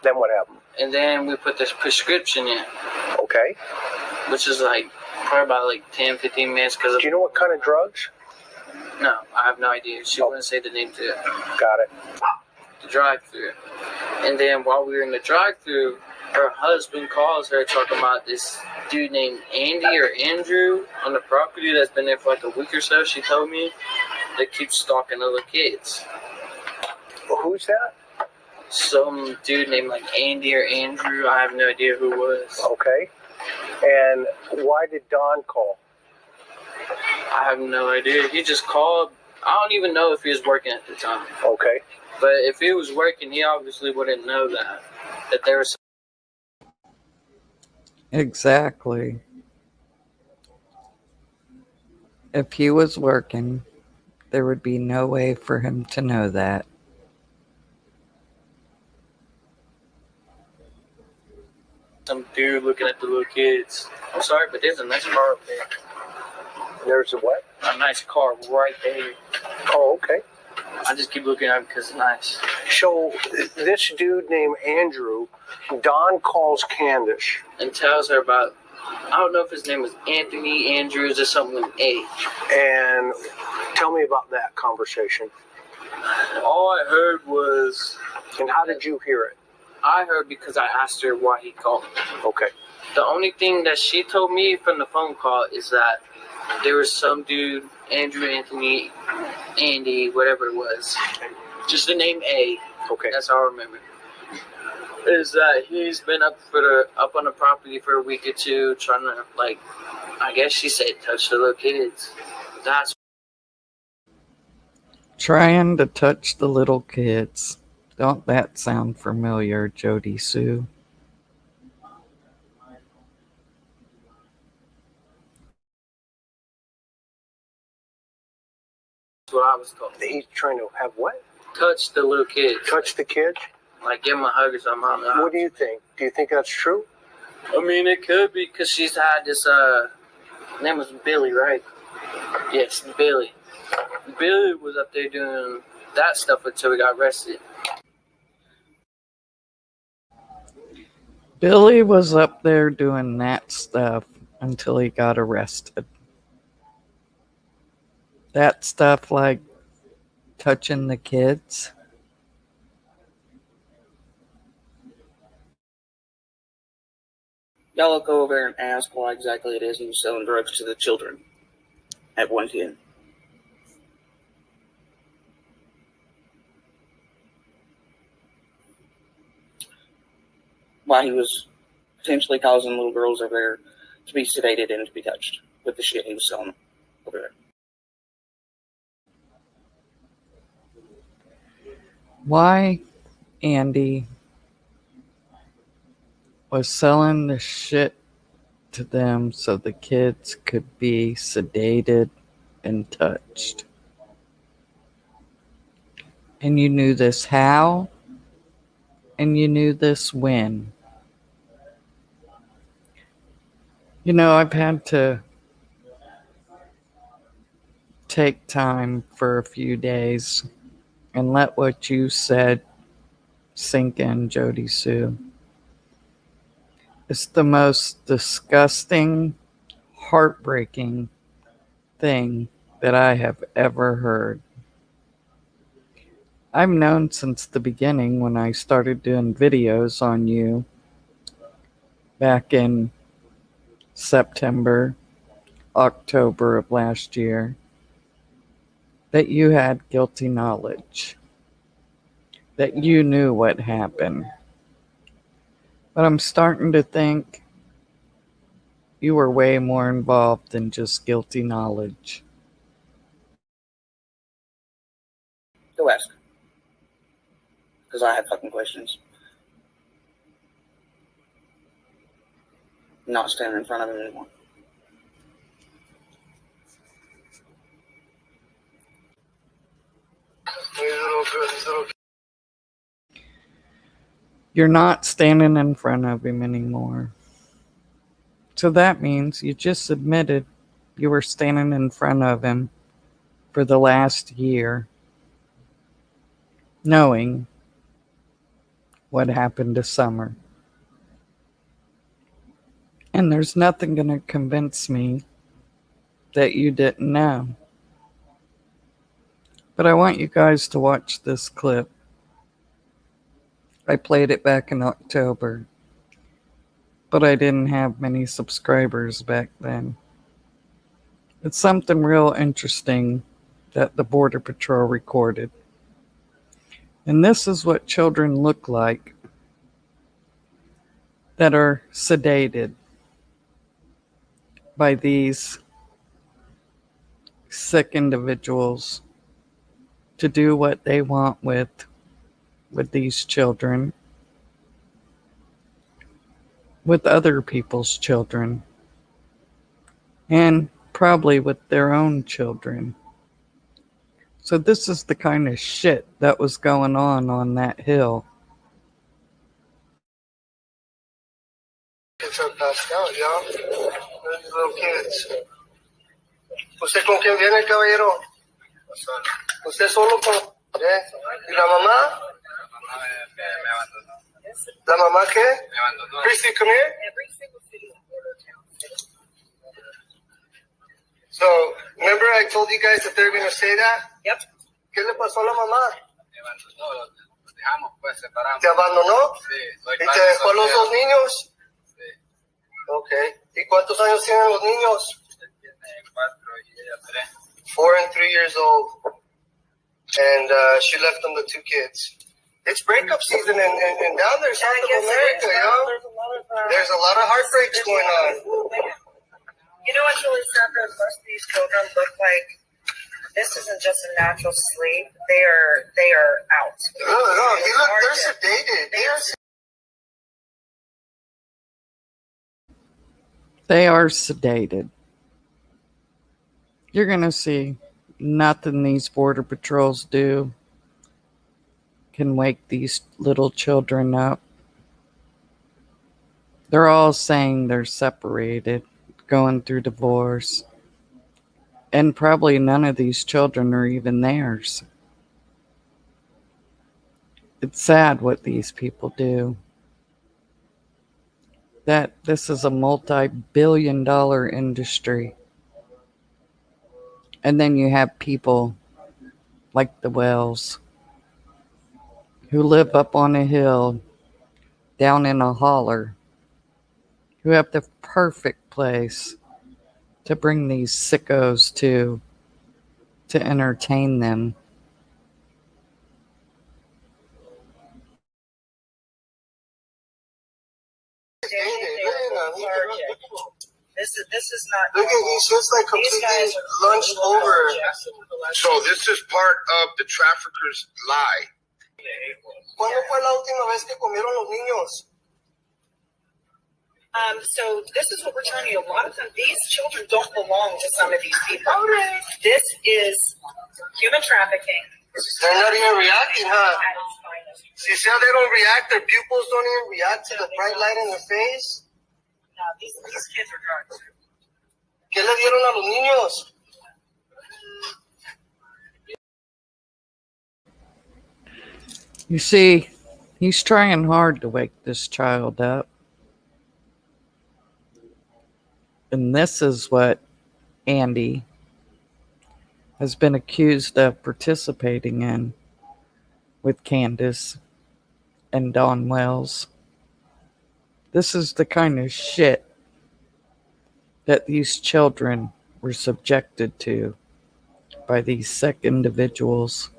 Then what happened? And then we put this prescription in. Okay. Which is like probably about like 10, 15 minutes. Do you know what kind of drugs? No, I have no idea. She wouldn't say the name to it. Got it. The drive-thru. And then while we were in the drive-thru, her husband calls her talking about this dude named Andy or Andrew on the property that's been there for like a week or so, she told me, that keeps stalking little kids. Well, who's that? Some dude named like Andy or Andrew. I have no idea who it was. Okay. And why did Don call? I have no idea. He just called. I don't even know if he was working at the time. Okay. But if he was working, he obviously wouldn't know that there was. Exactly. If he was working, there would be no way for him to know that. Some dude looking at the little kids. I'm sorry, but there's a nice car up there. There's a what? A nice car right there. Oh, okay. I just keep looking at it because it's nice. So this dude named Andrew, Don calls Candace and tells her about, I don't know if his name is Anthony Andrews or something with A. And tell me about that conversation. All I heard was... And how did you hear it? I heard because I asked her why he called. Okay. The only thing that she told me from the phone call is that there was some dude, Andrew, Anthony, Andy, whatever it was. Just the name A. Okay. That's all I remember. Is that he's been up on the property for a week or two, trying to, like, I guess she said, touch the little kids. That's trying to touch the little kids. Don't that sound familiar, Jody Sue? That's what I was told. He's trying to have what? Touch the little kids. Touch the kids? Like give him a hug or something. What do you think? Do you think that's true? I mean, it could be because she's had this, name was Billy, right? Yes, Billy. Billy was up there doing that stuff until he got arrested. Billy was up there doing that stuff until he got arrested. That stuff like touching the kids. Y'all go over there and ask why exactly it is he was selling drugs to the children at 110. Why he was potentially causing little girls over there to be sedated and to be touched with the shit he was selling over there. Why Andy was selling the shit to them so the kids could be sedated and touched. And you knew this how? And you knew this when? You know, I've had to take time for a few days and let what you said sink in, Jody Sue. It's the most disgusting, heartbreaking thing that I have ever heard. I've known since the beginning when I started doing videos on you back in September, October of last year, that you had guilty knowledge, that you knew what happened. But I'm starting to think you were way more involved than just guilty knowledge. Go ask. Because I have fucking questions. I'm not standing in front of him anymore. You're not standing in front of him anymore. So that means you just admitted you were standing in front of him for the last year, knowing what happened to Summer. And there's nothing going to convince me that you didn't know. But I want you guys to watch this clip. I played it back in October, but I didn't have many subscribers back then. It's something real interesting that the Border Patrol recorded. And this is what children look like that are sedated by these sick individuals to do what they want with these children, with other people's children, and probably with their own children. So this is the kind of shit that was going on that hill. Kids are passed out, y'all. Those little kids. ¿Usted con quién viene, caballero? ¿Usted solo con? ¿Y la mamá? Me abandonó. ¿La mamá qué? Me abandonó. Christy, come here. Every single city in Border Town. So, remember I told you guys that they're going to say that? Yep. ¿Qué le pasó a la mamá? Me abandonó. Los dejamos, pues, separamos. ¿Te abandonó? Sí. Soy ¿Y te padre dejó a los soltero. dos niños? Sí. Ok. ¿Y cuántos años tienen los niños? Él tiene 4 y ella 3. 4 and 3 years old. And she left them the 2 kids. It's breakup season and down there, South of America, yo. There's a lot of heartbreaks going on. You know what's really sad though? Most of these children look like this isn't just a natural sleep. They are out. No, they're sedated. They are sedated. You're going to see nothing these border patrols do can wake these little children up. They're all saying they're separated, going through divorce, and probably none of these children are even theirs. It's sad what these people do. That this is a multi-billion-dollar industry. And then you have people like the Wells who live up on a hill down in a holler, who have the perfect place to bring these sickos to entertain them. This is not. Look at he's just like completely lunched over. So this is part of the traffickers' lie. ¿Cuándo fue la última vez que comieron los niños? So this is what we're telling you. A lot of them, these children don't belong to some of these people. This is human trafficking. They're not even reacting, huh? At its finest. See how they don't react? Their pupils don't even react to the bright light in their face? No, these kids are drugs. ¿Qué le dieron a los niños? You see, he's trying hard to wake this child up. And this is what Andy has been accused of participating in with Candace and Don Wells. This is the kind of shit that these children were subjected to by these sick individuals.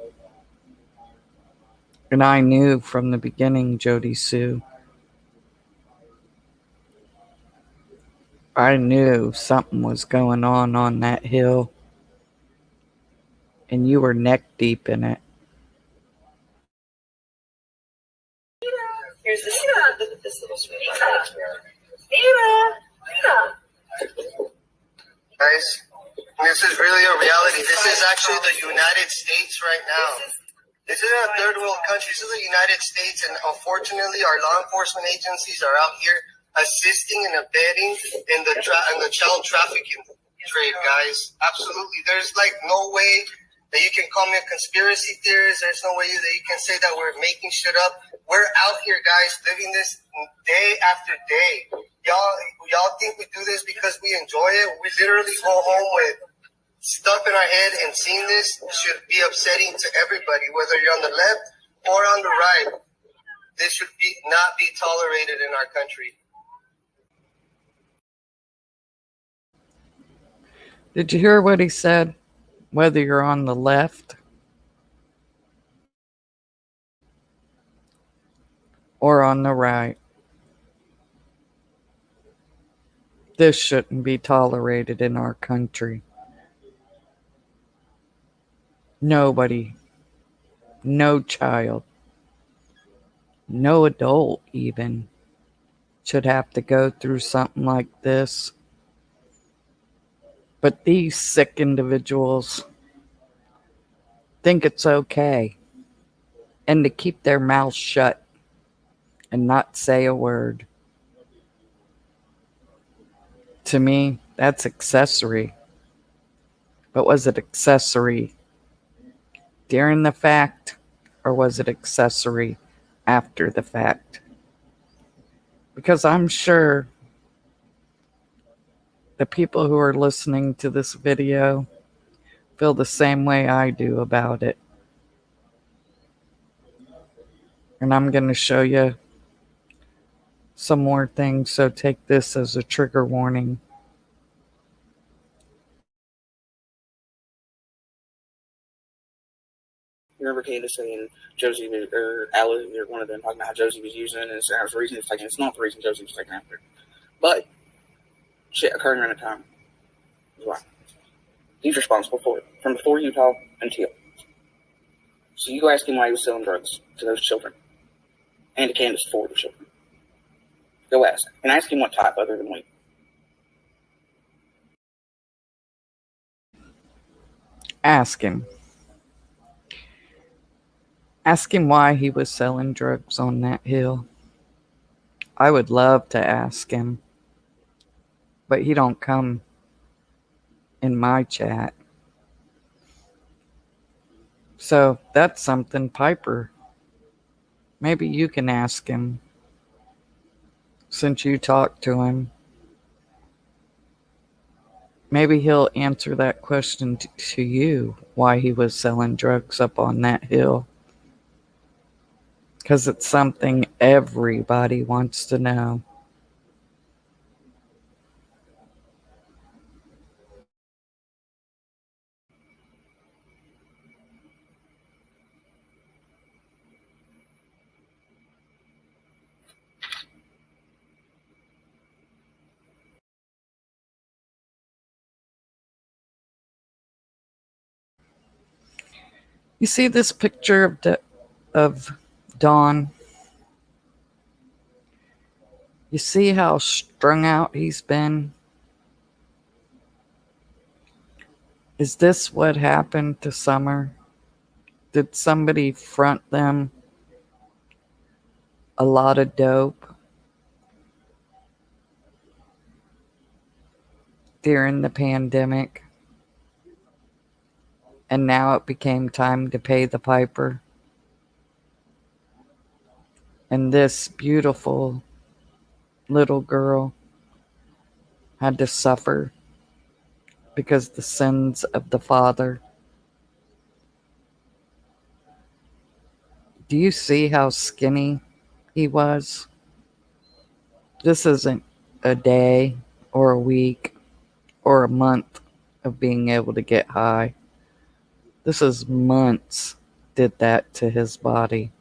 And I knew from the beginning, Jody Sue, I knew something was going on that hill. And you were neck deep in it. Here's this. Look at this little sweetie. Guys, this is really a reality. This is actually the United States right now. This isn't a third world country. This is the United States, and unfortunately, our law enforcement agencies are out here assisting and abetting in the child trafficking trade, guys. Absolutely. There's like no way that you can call me a conspiracy theorist. There's no way that you can say that we're making shit up. We're out here, guys, living this day after day. Y'all think we do this because we enjoy it? We literally go home with stuff in our head, and seeing this should be upsetting to everybody, whether you're on the left or on the right. This should not be tolerated in our country. Did you hear what he said? Whether you're on the left or on the right, this shouldn't be tolerated in our country. Nobody, no child, no adult even, should have to go through something like this. But these sick individuals think it's okay, and to keep their mouths shut and not say a word. To me, that's accessory. But was it accessory during the fact, or was it accessory after the fact? Because I'm sure the people who are listening to this video feel the same way I do about it. And I'm going to show you some more things, so take this as a trigger warning. Remember Candace saying Josie was, or Alice, or one of them talking about how Josie was using it, and that was the reason it's taken. It's not the reason Josie was taken after. But shit occurring around a time. Why? He's responsible for it. From before Utah until. So you go ask him why he was selling drugs to those children. And to Candace for the children. Go ask. And ask him what type other than weed. Ask him. Ask him why he was selling drugs on that hill. I would love to ask him, but he don't come in my chat. So that's something, Piper. Maybe you can ask him, since you talked to him. Maybe he'll answer that question to you, why he was selling drugs up on that hill. Because it's something everybody wants to know. You see this picture of Dawn? You see how strung out he's been? Is this what happened to Summer? Did somebody front them a lot of dope during the pandemic? And now it became time to pay the piper? And this beautiful little girl had to suffer because the sins of the father. Do you see how skinny he was? This isn't a day or a week or a month of being able to get high. This is months did that to his body.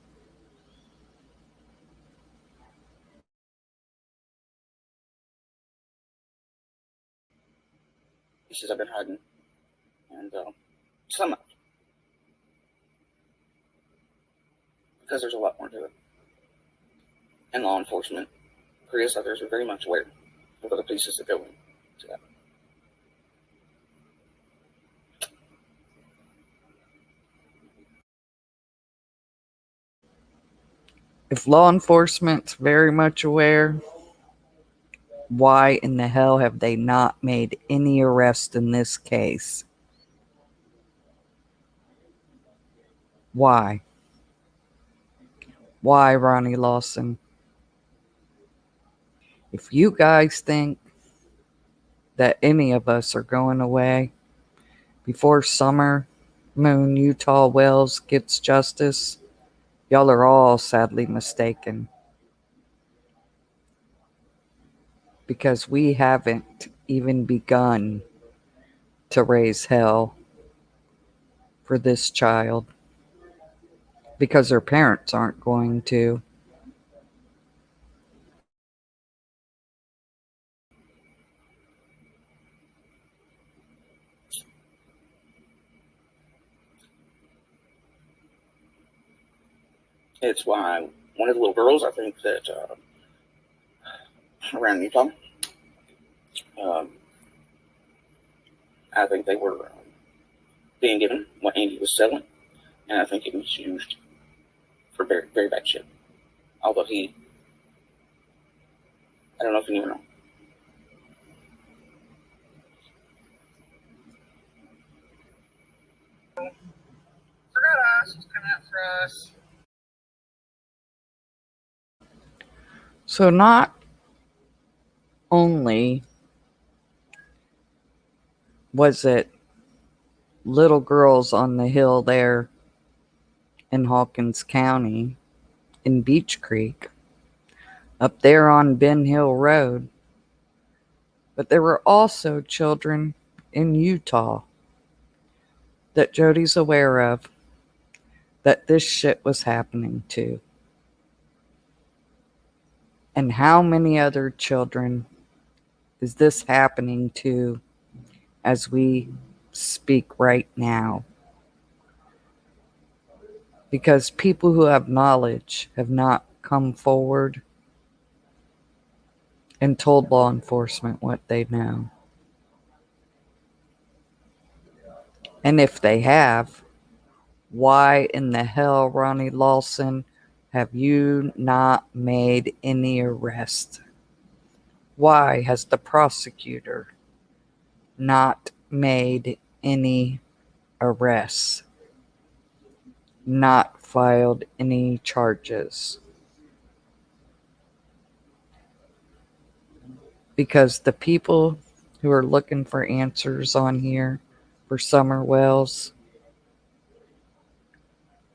He says, I've been hiding. And some of it. Because there's a lot more to it. And law enforcement, Korea's others are very much aware of other pieces that go into that. If law enforcement's very much aware, why in the hell have they not made any arrest in this case? Why? Why, Ronnie Lawson? If you guys think that any of us are going away before Summer Moon Utah Wells gets justice, y'all are all sadly mistaken. Because we haven't even begun to raise hell for this child. Because her parents aren't going to. It's why one of the little girls, I think that around Utah, I think they were being given what Andy was selling, and I think it was used for very, very bad shit. Although I don't know if you even know. Forgot us. She's coming out for us. So not only was it little girls on the hill there in Hawkins County, in Beach Creek, up there on Ben Hill Road, but there were also children in Utah that Jody's aware of that this shit was happening to. And how many other children is this happening to as we speak right now? Because people who have knowledge have not come forward and told law enforcement what they know. And if they have, why in the hell, Ronnie Lawson, have you not made any arrest? Why has the prosecutor not made any arrests? Not filed any charges? Because the people who are looking for answers on here for Summer Wells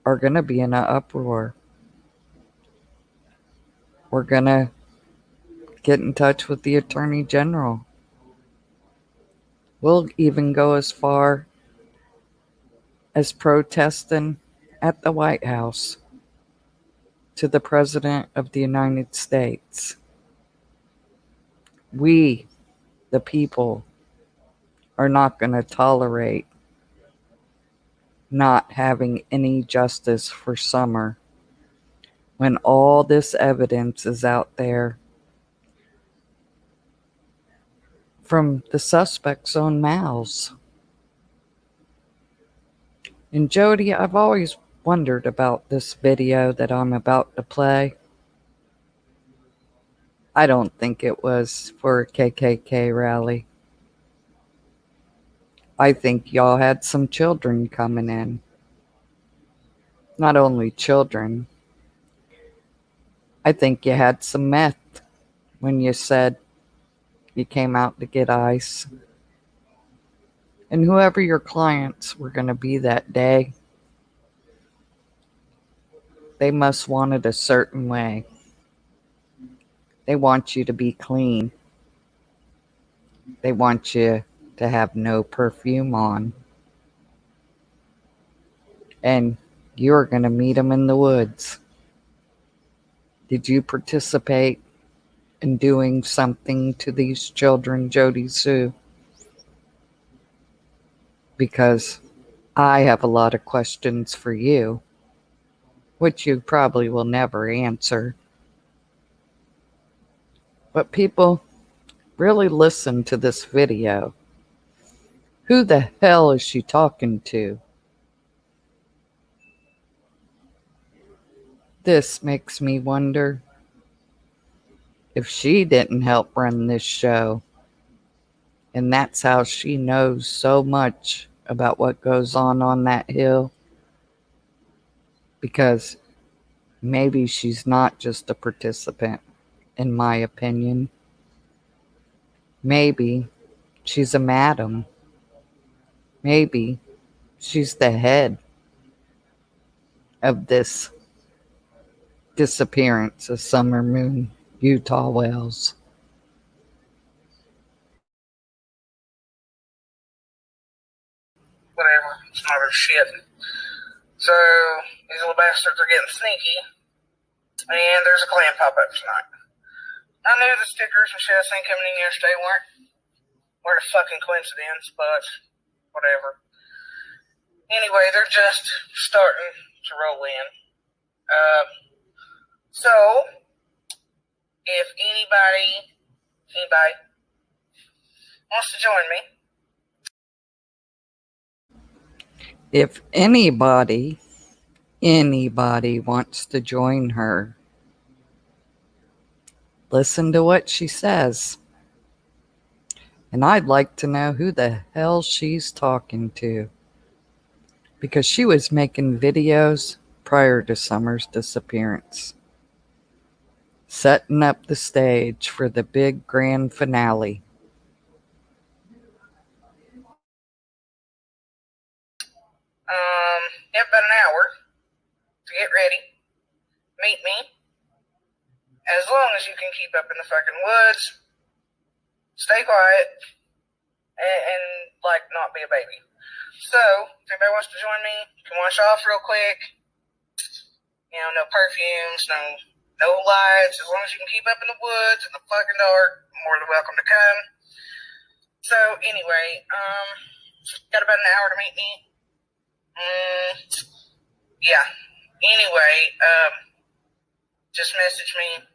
are going to be in an uproar. We're going to get in touch with the Attorney General. We'll even go as far as protesting at the White House to the President of the United States. We, the people, are not going to tolerate not having any justice for Summer when all this evidence is out there from the suspect's own mouths. And Jody, I've always wondered about this video that I'm about to play. I don't think it was for a KKK rally. I think y'all had some children coming in. Not only children. I think you had some meth when you said you came out to get ice. And whoever your clients were going to be that day, they must want it a certain way. They want you to be clean. They want you to have no perfume on. And you're going to meet them in the woods. Did you participate in doing something to these children, Jody Sue? Because I have a lot of questions for you, which you probably will never answer. But people, really listen to this video. Who the hell is she talking to? This makes me wonder if she didn't help run this show. And that's how she knows so much about what goes on that hill. Because Maybe she's not just a participant, in my opinion. Maybe she's a madam. Maybe she's the head of this disappearance of Summer Moon Utah Wells. Whatever. It's not her shit. So, these little bastards are getting sneaky. And there's a clan pop-up tonight. I knew the stickers and shit I seen coming in yesterday weren't a fucking coincidence, but whatever. Anyway, they're just starting to roll in. So, if anybody wants to join me, If anybody wants to join her, listen to what she says. And I'd like to know who the hell she's talking to. Because she was making videos prior to Summer's disappearance, setting up the stage for the big grand finale. you have about an hour to get ready. Meet me. As long as you can keep up in the fucking woods, stay quiet, and like, not be a baby. So, if anybody wants to join me, you can wash off real quick. You know, no perfumes, no lights. As long as you can keep up in the woods in the fucking dark, more than welcome to come. So, anyway, got about an hour to meet me. Yeah. Anyway, just message me,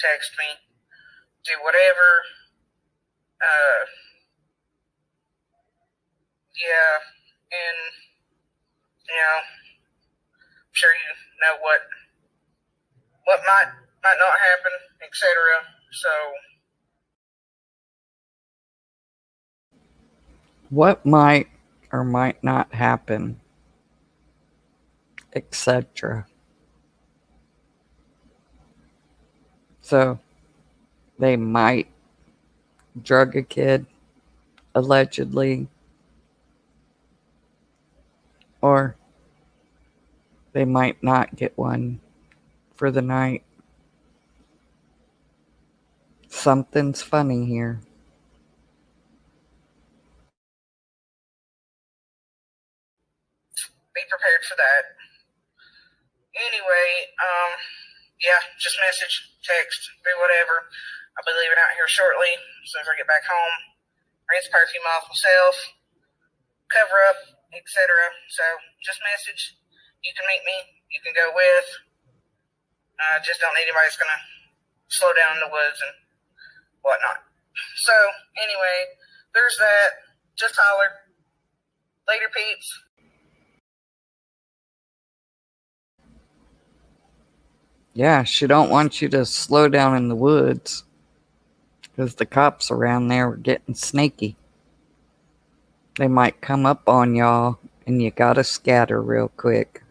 text me, do whatever. Yeah, and you know, I'm sure you know what might not happen, etc. So, What might or might not happen, etc. So, they might drug a kid, allegedly, or they might not get one for the night. Something's funny here. be prepared for that. Anyway, yeah, just message, text, do whatever. I'll be leaving out here shortly, as soon as I get back home. Rinse perfume off myself, cover up, etc. So, just message. You can meet me. You can go with. Just don't need anybody that's going to slow down in the woods and whatnot. So, anyway, there's that. Just holler. Later, peeps. Yeah, she don't want you to slow down in the woods because the cops around there were getting snaky. They might come up on y'all and you gotta scatter real quick.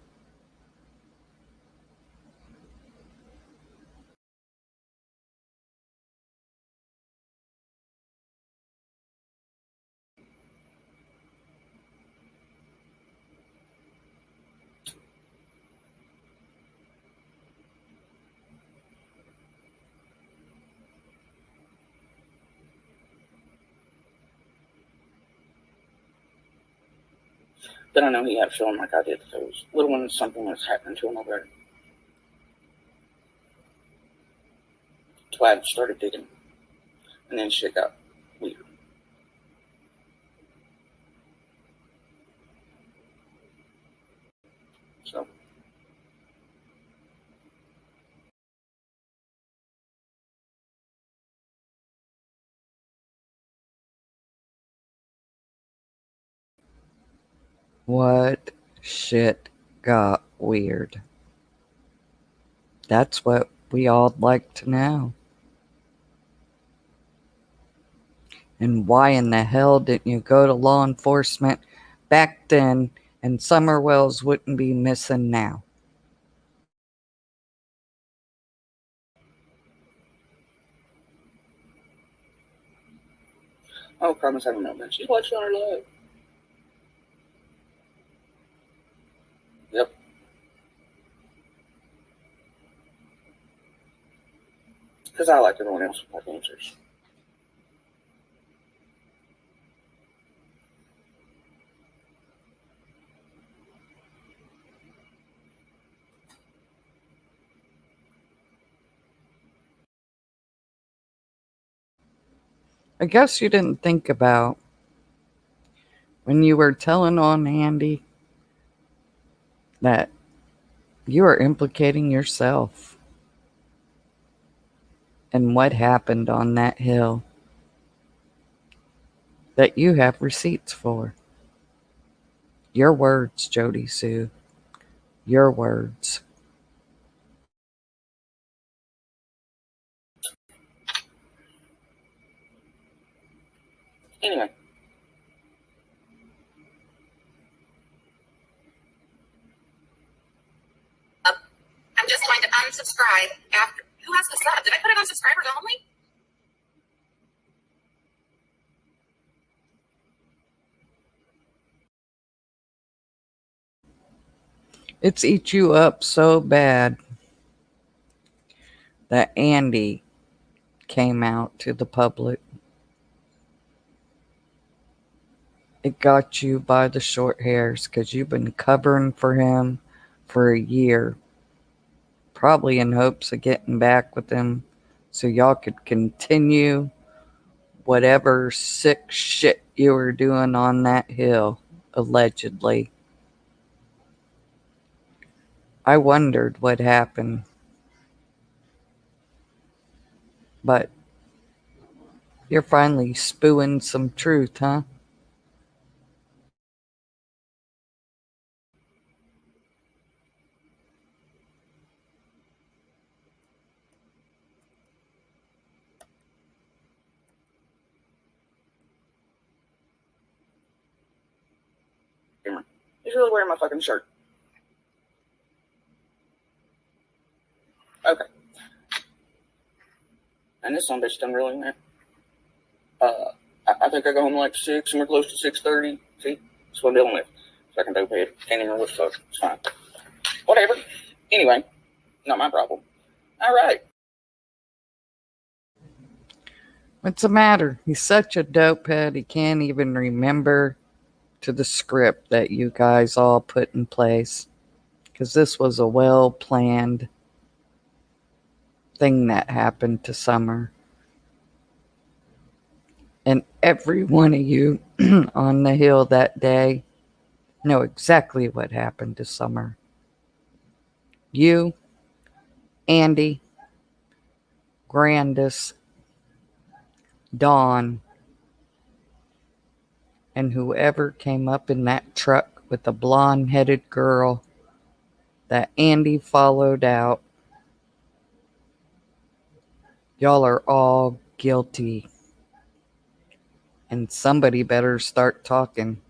Then I know he had a feeling like I did. That there was little one, something was happening to him over there. So I started digging. And then shit got weird. So. What shit got weird? That's what we all'd like to know. And why in the hell didn't you go to law enforcement back then and Summer Wells wouldn't be missing now? Oh, Carmen's having a meltdown. She's watching on her live. Yep. Because I like everyone else with like answers. I guess you didn't think about when you were telling on Andy that you are implicating yourself in what happened on that hill that you have receipts for. Your words, Jody Sue. Your words. Anyway. I'm just going to unsubscribe after. Who has the sub? Did I put it on subscribers only? It's eat you up so bad that Andy came out to the public. It got you by the short hairs because you've been covering for him for a year, probably in hopes of getting back with him so y'all could continue whatever sick shit you were doing on that hill, allegedly. I wondered what happened. But you're finally spewing some truth, huh? He's really wearing my fucking shirt. Okay. And this son bitch done really, man. I think I go home like 6 and we're close to 6:30. See? That's what I'm dealing with. Fucking dope head. Can't even what the fuck. It's fine. Whatever. Anyway, not my problem. All right. What's the matter? He's such a dopehead, he can't even remember to the script that you guys all put in place. Because this was a well-planned thing that happened to Summer. And every one of you on the hill that day know exactly what happened to Summer. You, Andy, Grandis, Dawn, and whoever came up in that truck with the blonde-headed girl that Andy followed out. Y'all are all guilty. And somebody better start talking.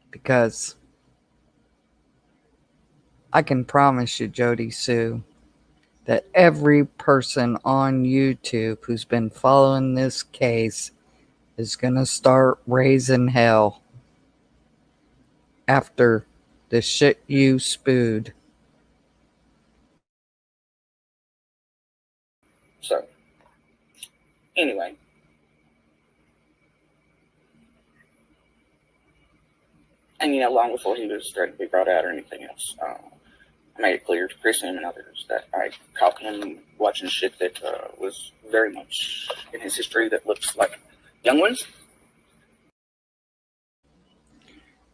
Because I can promise you, Jody Sue, that every person on YouTube who's been following this case is going to start raising hell after the shit you spewed. So, anyway. And, long before he was ready to be brought out or anything else, I made it clear to Chris and others that I caught him watching shit that was very much in his history that looks like young ones.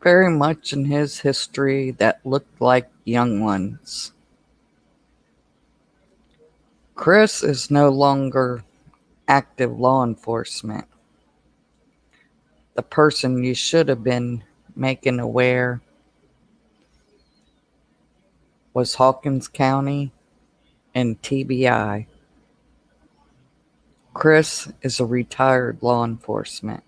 Very much in his history that looked like young ones. Chris is no longer active law enforcement. The person you should have been making aware was Hawkins County and TBI. Chris is a retired law enforcement.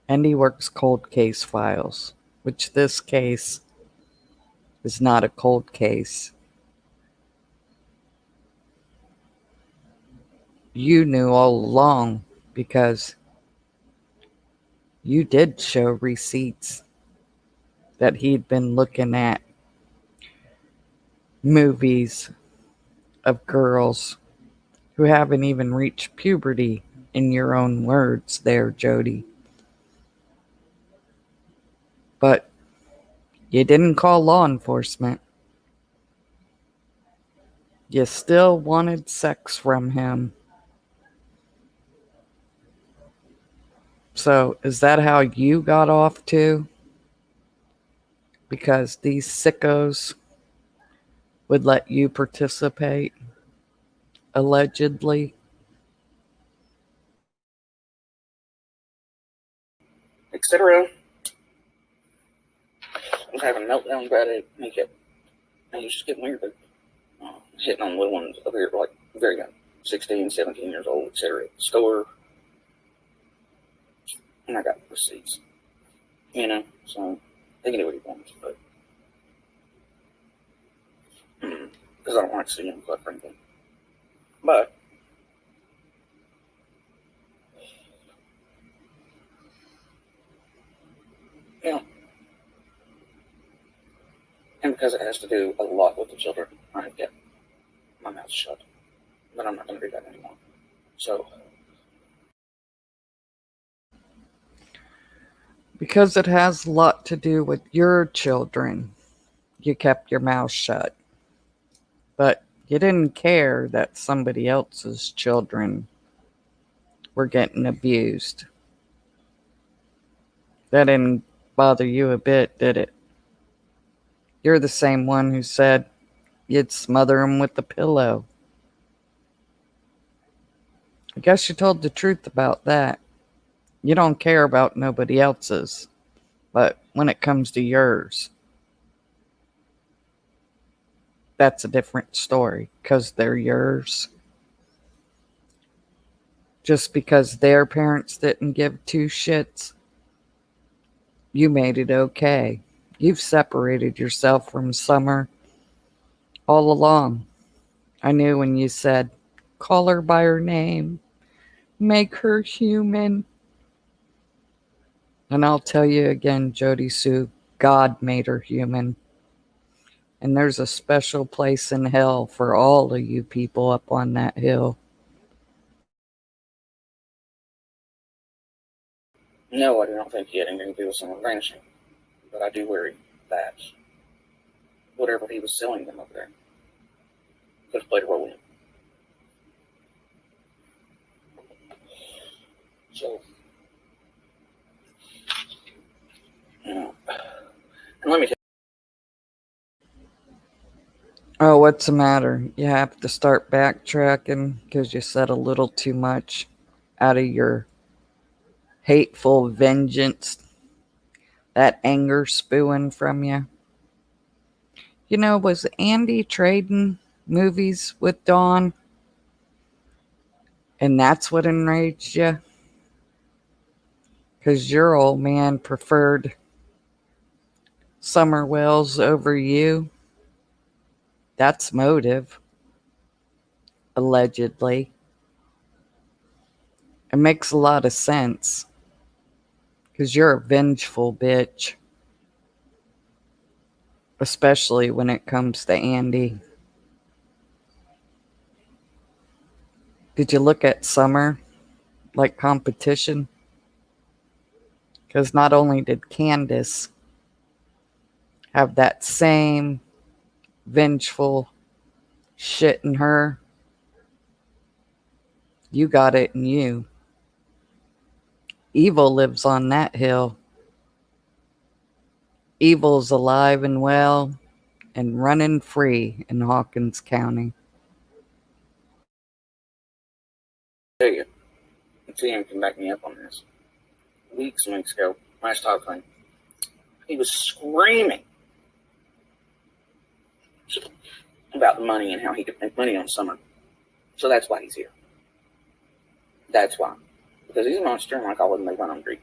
And he works cold case files, which this case is not a cold case. You knew all along because you did show receipts that he'd been looking at movies of girls who haven't even reached puberty, in your own words there, Jody. But you didn't call law enforcement. You still wanted sex from him. So is that how you got off too? Because these sickos would let you participate, allegedly? etc. I was having a meltdown about it, and he was just getting weird, hitting on little ones up here, like very young, 16, 17 years old, etc. at the store. And I got receipts, so they can do what he wants, but because I don't want to see him club or anything. But and because it has to do a lot with the children, I've kept my mouth shut. But I'm not going to do that anymore. So Because it has a lot to do with your children, you kept your mouth shut. But you didn't care that somebody else's children were getting abused. That didn't bother you a bit, did it? You're the same one who said you'd smother them with a pillow. I guess you told the truth about that. You don't care about nobody else's, but when it comes to yours, that's a different story, because they're yours. Just because their parents didn't give two shits, you made it okay. You've separated yourself from Summer all along. I knew when you said, call her by her name, make her human. And I'll tell you again, Jody Sue, God made her human. And there's a special place in hell for all of you people up on that hill. no, I do not think he had anything to do with someone vanishing. But I do worry that whatever he was selling them over there could have played a role in it. So, and let me tell Oh, what's the matter? You have to start backtracking because you said a little too much out of your hateful vengeance, that anger spewing from you. You know, was Andy trading movies with Dawn? And that's what enraged you? Because your old man preferred Summer Wells over you? That's motive, allegedly. It makes a lot of sense. Because you're a vengeful bitch. Especially when it comes to Andy. Did you look at Summer like competition? Because not only did Candace have that same vengeful shit in her, you got it in you. Evil lives on that hill. Evil's alive and well and running free in Hawkins County. you, TM can back me up on this. Weeks ago, last talk thing, he was screaming about the money and how he could make money on Summer. So that's why he's here. That's why. Because he's a monster and like I wouldn't make fun of him.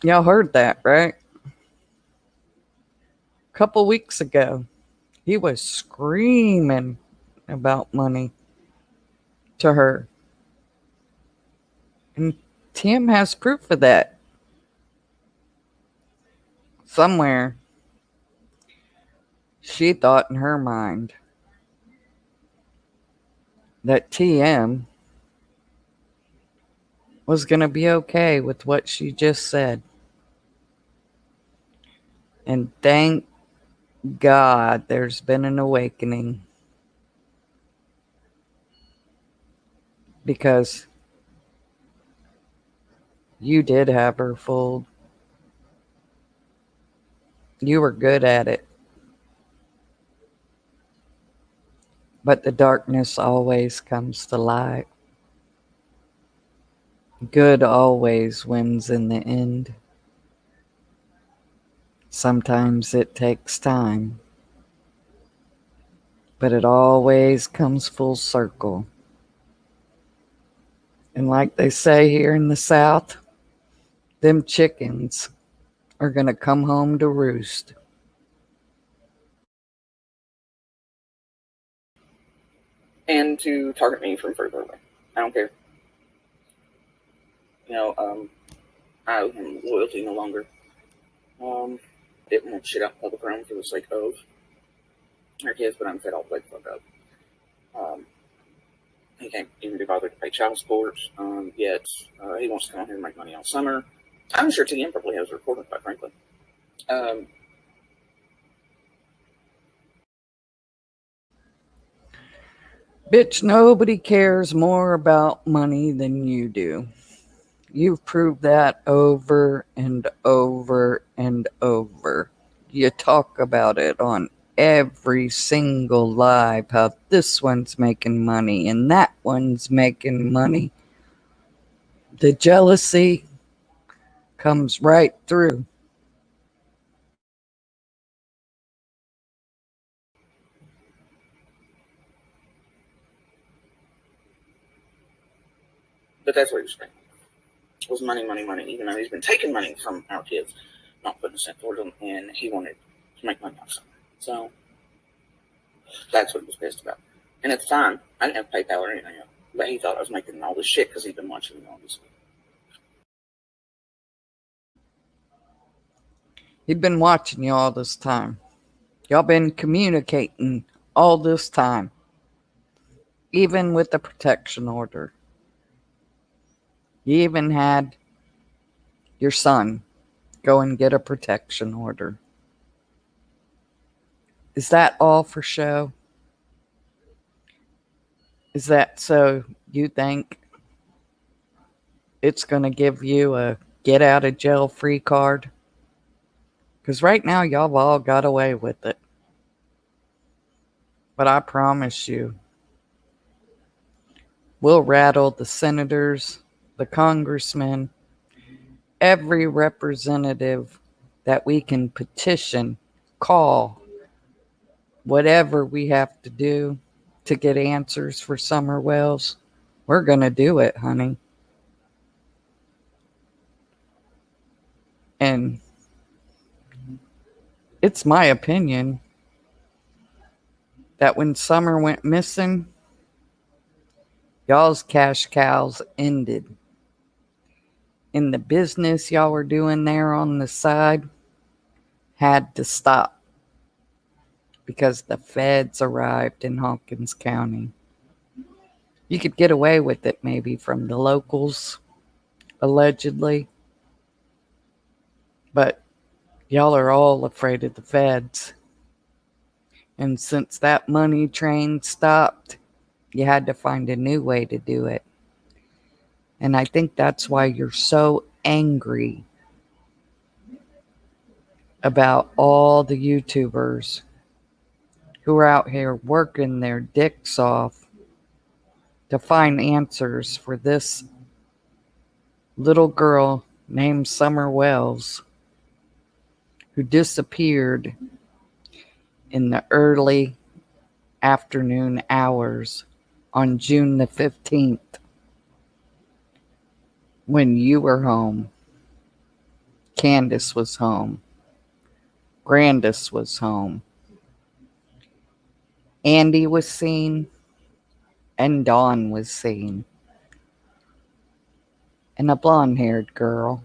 Y'all heard that, right? A couple weeks ago, he was screaming about money to her. And Tim has proof of that. Somewhere, she thought in her mind that TM was going to be okay with what she just said. And thank God there's been an awakening. Because you did have her fooled. You were good at it. But the darkness always comes to light. Good always wins in the end. Sometimes it takes time, but it always comes full circle. And like they say here in the South, them chickens are going to come home to roost. And to target me from further away. I don't care. I owe him loyalty no longer. Didn't want shit out in public realm for the sake of our kids, but I'm fed all the way the fuck up. He can't even be bothered to pay child support, yet he wants to come out here and make money all summer. I'm sure TM probably has a recording, quite frankly. Bitch, nobody cares more about money than you do. You've proved that over and over and over. You talk about it on every single live, how this one's making money and that one's making money. The jealousy comes right through. But that's what he was saying. It was money, money, money, even though he's been taking money from our kids, not putting a cent towards them, and he wanted to make money off something. So that's what he was pissed about. And at the time, I didn't have PayPal or anything else, but he thought I was making all this shit because he'd been watching me all this. He'd been watching you all this time. Y'all been communicating all this time. Even with the protection order. You even had your son go and get a protection order. Is that all for show? Is that so you think it's going to give you a get out of jail free card? Because right now y'all have all got away with it. But I promise you, we'll rattle the senators, the congressmen, every representative that we can petition, call, whatever we have to do to get answers for Summer Wells. We're going to do it, honey. And it's my opinion that when Summer went missing, y'all's cash cows ended. And the business y'all were doing there on the side had to stop because the feds arrived in Hawkins County. You could get away with it maybe from the locals, allegedly, but y'all are all afraid of the feds. And since that money train stopped, you had to find a new way to do it. And I think that's why you're so angry about all the YouTubers who are out here working their dicks off to find answers for this little girl named Summer Wells who disappeared in the early afternoon hours on June the 15th when you were home. Candace was home. Grandis was home. Andy was seen. And Dawn was seen. and a blonde haired girl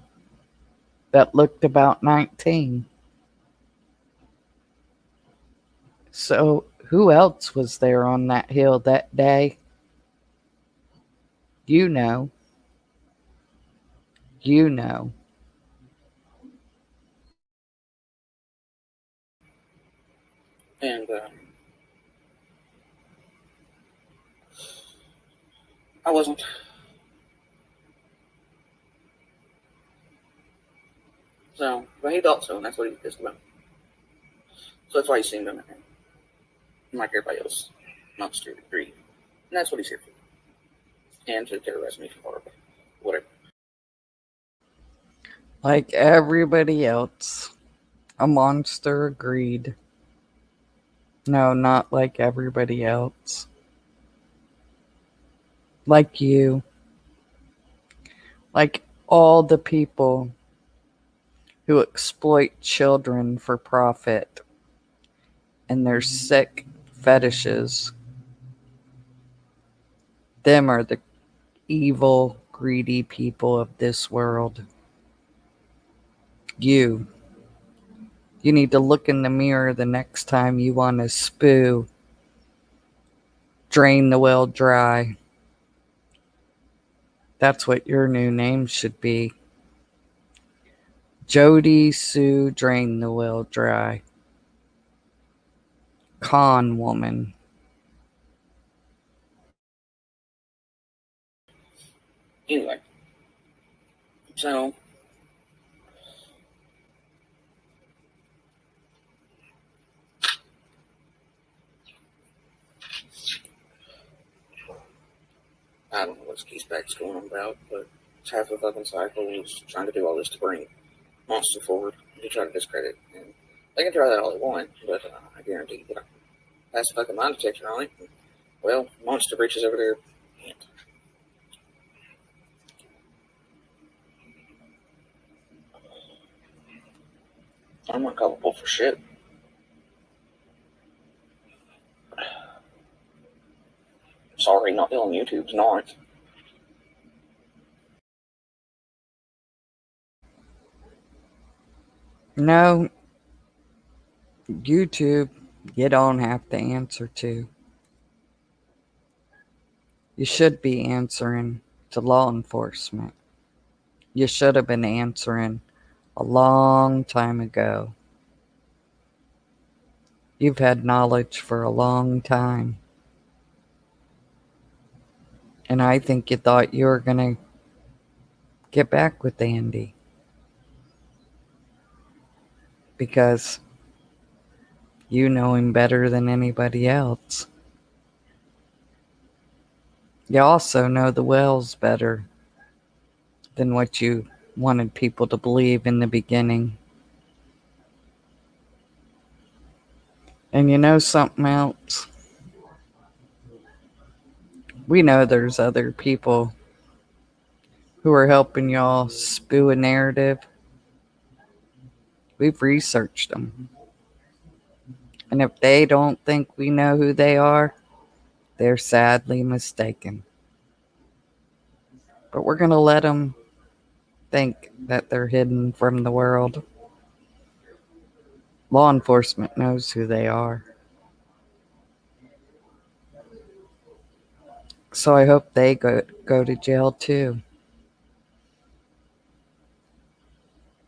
that looked about 19. So, who else was there on that hill that day? You know. You know. And I wasn't. So, but he thought so, and that's what he was pissed about. So that's why he seemed him, like everybody else, not to agree. And that's what he's here for. And to terrorize me for horrible. Whatever. Like everybody else, a monster agreed. No, not like everybody else. Like you. Like all the people who exploit children for profit and their sick fetishes. Them are the evil, greedy people of this world. You need to look in the mirror the next time you want to spoo. Drain the well dry. That's what your new name should be. Jody Sue Drain the Well Dry. Con woman. Anyway. So, I don't know what Keysback's going on about, but it's half the fucking cycle. He's trying to do all this to bring Monster forward to try to discredit. And they can try that all they want, but I guarantee you, pass the fucking line detector on it. Well, Monster reaches over there. I'm not culpable for shit. Sorry, not on YouTube's not. No, YouTube, you don't have to answer to. You should be answering to law enforcement. You should have been answering a long time ago. You've had knowledge for a long time. And I think you thought you were going to get back with Andy. Because you know him better than anybody else. You also know the wells better than what you wanted people to believe in the beginning. And you know something else? We know there's other people who are helping y'all spew a narrative. We've researched them. And if they don't think we know who they are, they're sadly mistaken. But we're going to let them think that they're hidden from the world. Law enforcement knows who they are. So I hope they go to jail too.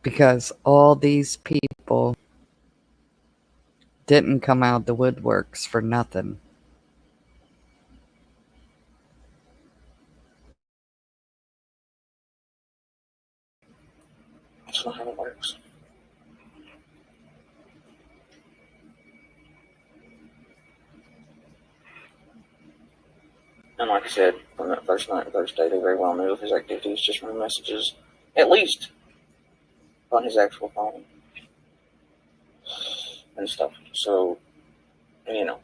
Because all these people didn't come out of the woodworks for nothing. That's not how it works. And like I said, from that first night, first day, they very well knew of his activities just from the messages, at least on his actual phone and stuff. So, you know.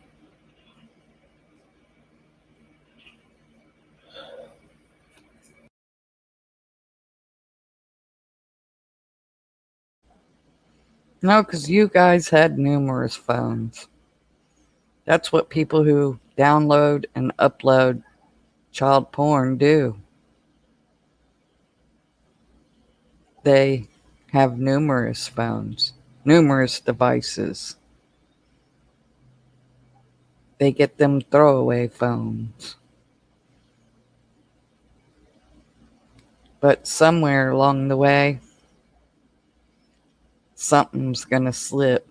No, because you guys had numerous phones. That's what people who download and upload child porn do. they have numerous phones, numerous devices. They get them throwaway phones. But somewhere along the way, something's going to slip.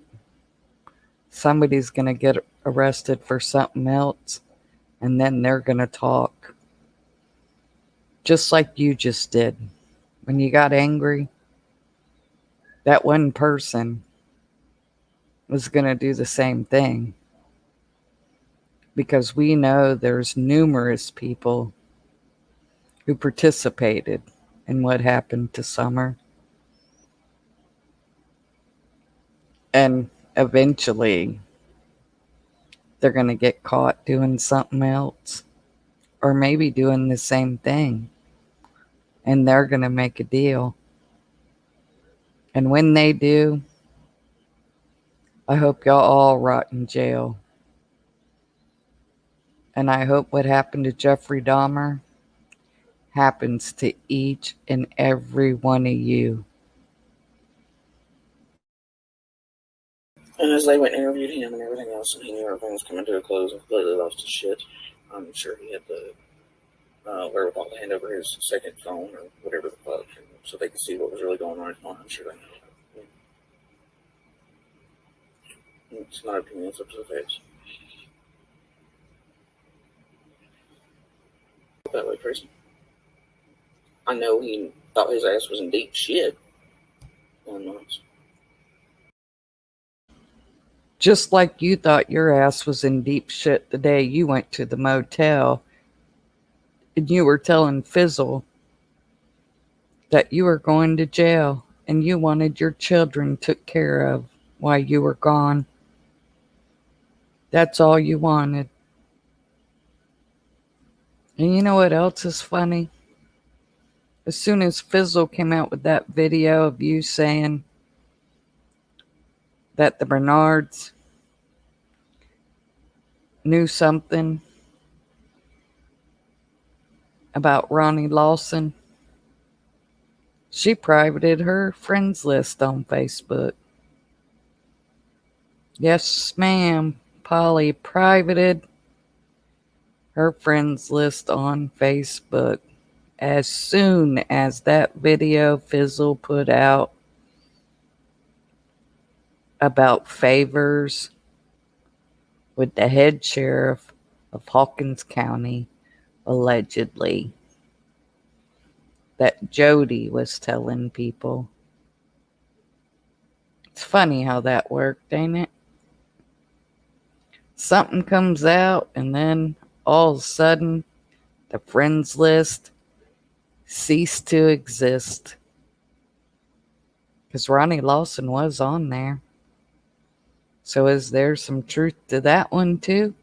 Somebody's going to get arrested for something else, and then they're going to talk. Just like you just did. When you got angry, that one person was going to do the same thing. Because we know there's numerous people who participated in what happened to Summer. And eventually, they're going to get caught doing something else. Or maybe doing the same thing. And they're going to make a deal. And when they do, I hope y'all all rot in jail. And I hope what happened to Jeffrey Dahmer happens to each and every one of you. And as they went and interviewed him and everything else, and he knew everything was coming to a close and completely lost his shit, I'm sure he had the wherewithal to hand over his second phone or whatever the fuck, so they could see what was really going on in his mind. I'm sure they know. It's not opinion, it's up to the face. That way, Tracy. I know he thought his ass was in deep shit. Just like you thought your ass was in deep shit the day you went to the motel and you were telling Fizzle that you were going to jail and you wanted your children took care of while you were gone. That's all you wanted. And you know what else is funny? As soon as Fizzle came out with that video of you saying that the Bernards knew something about Ronnie Lawson, she privated her friends list on Facebook. Yes, ma'am. Polly privated her friends list on Facebook as soon as that video Fizzle put out about favors with the head sheriff of Hawkins County, allegedly, that Jody was telling people. It's funny how that worked, ain't it? Something comes out and then all of a sudden the friends list ceased to exist. Because Ronnie Lawson was on there. So is there some truth to that one too?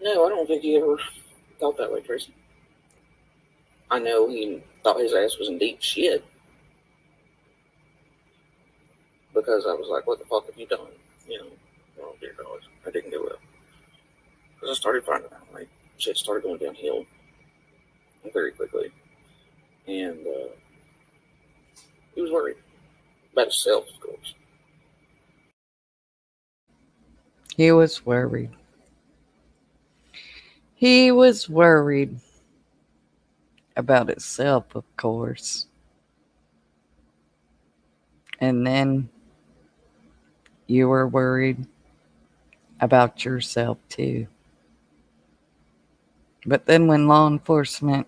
No, I don't think he ever thought that way, Tracy. I know he thought his ass was in deep shit. Because I was like, what the fuck have you done? Oh dear God, I didn't do well. Because I started finding out, like, shit started going downhill very quickly. And he was worried about himself, of course. He was worried. He was worried about himself, of course. And then you were worried about yourself too. But then when law enforcement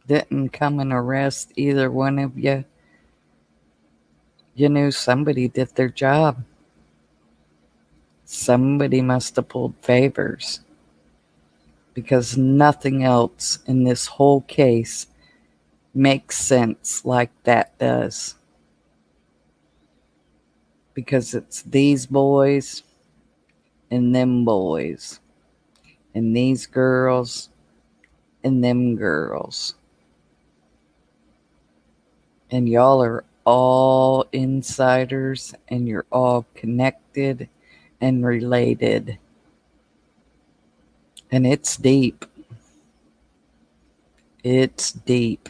didn't come and arrest either one of you, you knew somebody did their job. Somebody must have pulled favors. Because nothing else in this whole case makes sense like that does. Because it's these boys and them boys. And these girls and them girls. And y'all are all insiders and you're all connected and related. And it's deep. It's deep.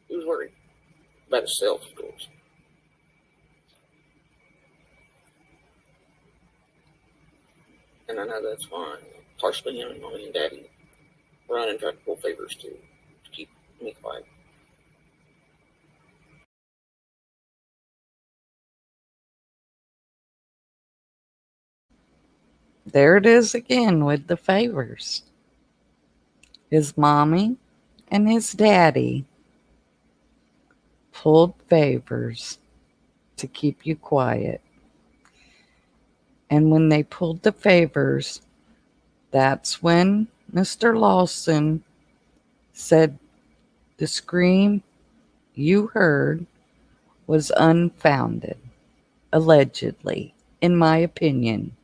He was worried about himself, of course. And I know that's why partially him and mommy and daddy run and try to pull favors to keep me quiet. There it is again with the favors. His mommy and his daddy pulled favors to keep you quiet. And when they pulled the favors, that's when Mr. Lawson said the scream you heard was unfounded. Allegedly, in my opinion.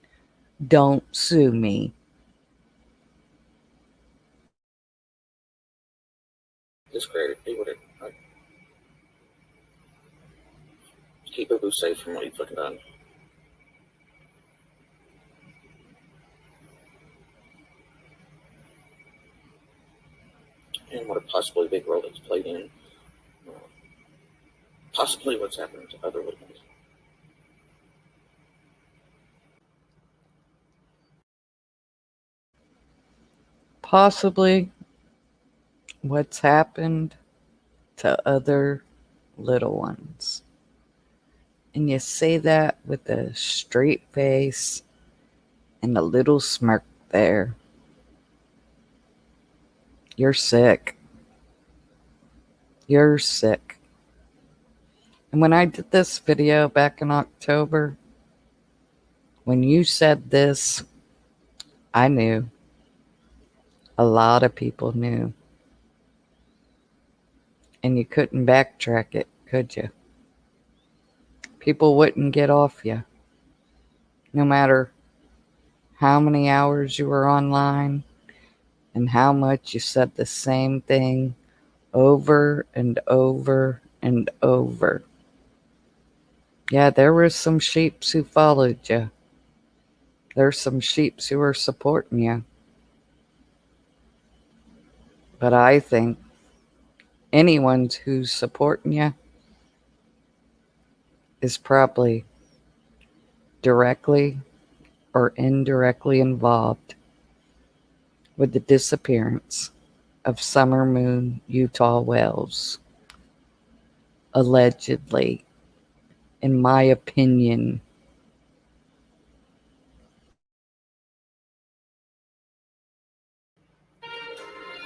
Don't sue me. Discredit people that like, keep people safe from what he fucking done. And what a possibly big role he's played in possibly what's happened to other witnesses. Possibly what's happened to other little ones. And you say that with a straight face and a little smirk there. You're sick. You're sick. And when I did this video back in October, when you said this, I knew. A lot of people knew. And you couldn't backtrack it, could you? People wouldn't get off you. No matter how many hours you were online and how much you said the same thing over and over and over. Yeah, there were some sheeps who followed you. There's some sheeps who were supporting you. But I think anyone who's supporting you is probably directly or indirectly involved with the disappearance of Summer Moon Utah Wells. Allegedly, in my opinion.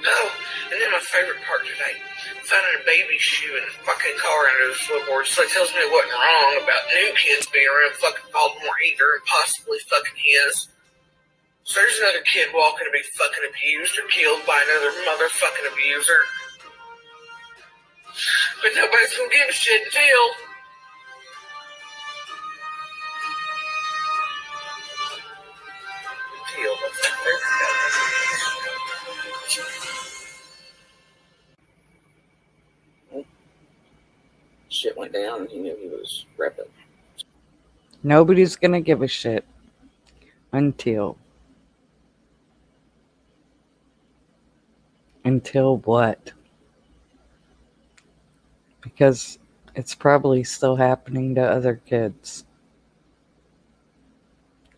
Oh, and then my favorite part today, finding a baby shoe in the fucking car under the floorboard. So it tells me it wasn't wrong about new kids being around fucking Baltimore either, and possibly fucking his. So there's another kid walking to be fucking abused or killed by another motherfucking abuser. But nobody's gonna give a shit until... Shit went down and he knew he was wrapped up. Nobody's gonna give a shit until what? Because it's probably still happening to other kids.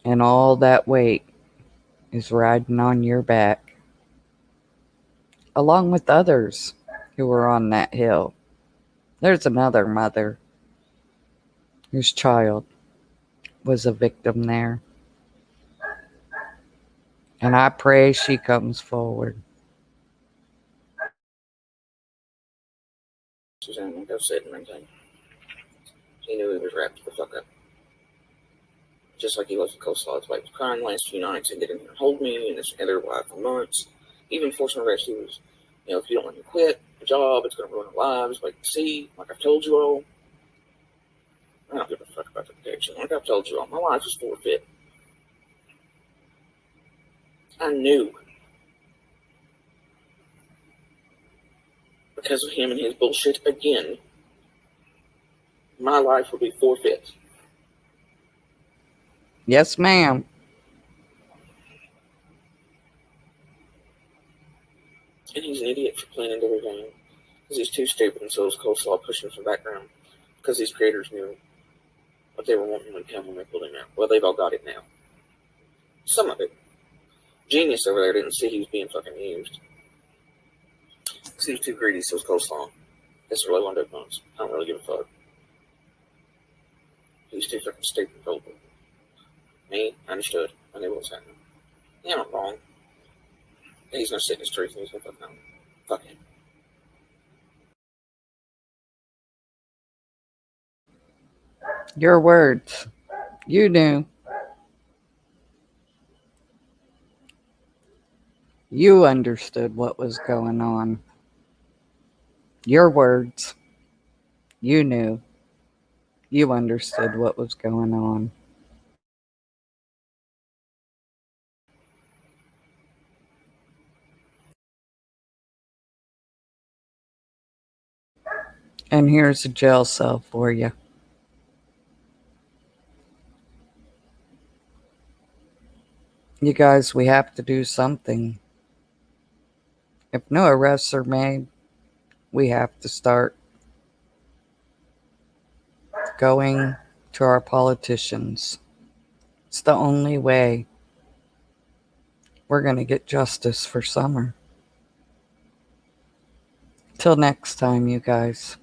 And all that weight is riding on your back. Along with others who were on that hill. There's another mother whose child was a victim there. And I pray she comes forward. Suzanne won't go sit and anything. He knew he was wrapped the fuck up. Just like he was with Coleslaw. His wife was crying last few nights and didn't even hold me and this other wife for months. Even forcing arrest, he was, if you don't want to quit the job, it's going to ruin our lives. Like, see, like I've told you all. I don't give a fuck about the protection. Like I've told you all, my life is forfeit. I knew. because of him and his bullshit again, my life will be forfeit. Yes, ma'am. And he's an idiot for planning to regain. Because he's too stupid, and so is Coleslaw pushing from the background. Because these creators knew what they were wanting when they pulled him out. Well, they've all got it now. Some of it. Genius over there didn't see he was being fucking used. Because he was too greedy, so was Coleslaw. That's really one of those ones. I don't really give a fuck. He's too fucking stupid and gullible. Me, I understood. I knew what was happening. Yeah, I'm wrong. And he's gonna sit in his truth and he's gonna fucking fuck him. Your words. You knew. You understood what was going on. Your words. You knew. You understood what was going on. And here's a jail cell for you. You guys, we have to do something. If no arrests are made, we have to start going to our politicians. It's the only way we're going to get justice for Summer. Till next time, you guys.